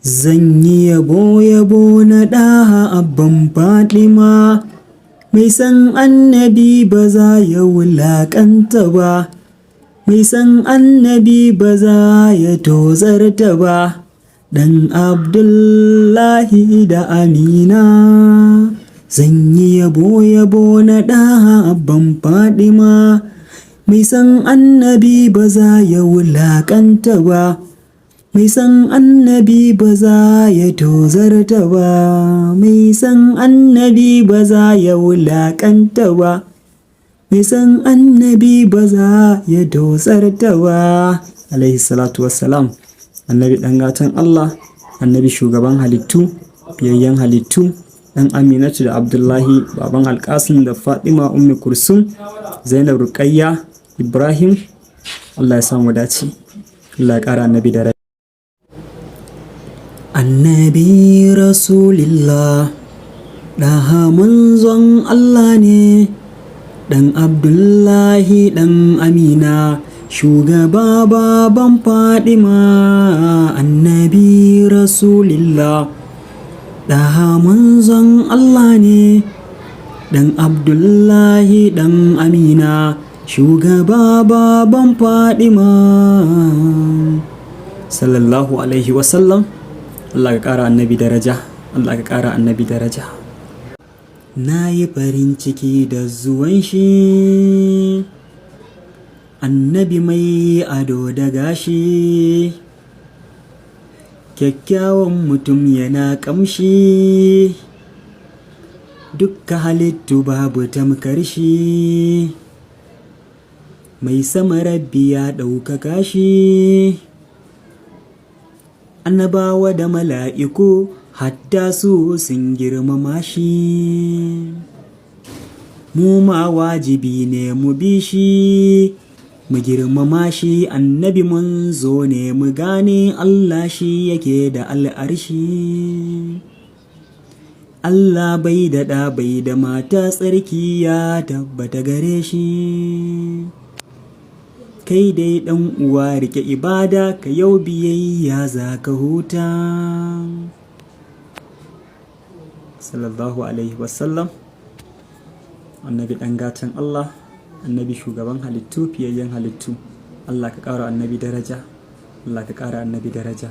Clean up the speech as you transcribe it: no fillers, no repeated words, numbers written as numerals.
Zan yi yabo na ɗaha abban Fatima, mai san annabi ba za ya wulaƙanta ba, mai san annabi ba za ya tozarta ba, ɗan Abdullahi da Amina. Zan yi yabo na ɗaha abban Fatima, mai san annabi ba za ya wulaƙanta ba, mai san annabi ba za ya tozarta ba, mai san annabi ba za ya wulaƙanta ba, mai san annabi ba za ya tozarta ba. Alaihi salatu wassalam. Annabi ɗan gatan Allah, annabi shugaban halittu, fiyayyen halittu, ɗan Aminatu da Abdullahi, baban Alƙasim da Fatima Ummi Kursum, Zainab Ruqayya, Ibrahim. Allah ya samu dace. Allah ya ƙara annabi da rai. Annabi Rasulillah, ɗaha manzon Allah ne, ɗan Abdullahi ɗan Amina, shugaba baban Fadima. Annabi Rasulillah, ɗaha manzon Allah ne, ɗan Abdullahi ɗan Amina, shugaba baban Fadima. Sallallahu alaihi wasallam. Allah ka ƙara annabi daraja, Allah ka ƙara annabi daraja. Na yi farin ciki da zuwan shi, annabi mai ado da gashi, kyakkyawan mutum yana ƙamshi, dukka halittu babu tamkar shi, mai sama rabbi ya ɗaukaka shi. Annabawa da mala'iku hatta su sun girmama shi, mu ma wajibi ne mu bi shi, mu girmama shi. Annabi manzo ne mu gane Allah shi yake da al'arshi, Allah bai da ɗa bai da mata, tsarki ya tabbata gare shi. Kai dai ɗan uwa rike ibada, ka yau biyayya za ka huta. Sallallahu alaihi wasallam. Annabi ɗan gatan Allah, annabi shugaban halittu, fiyayyen halittu. Allah ka ƙara annabi daraja, Allah ka ƙara annabi daraja.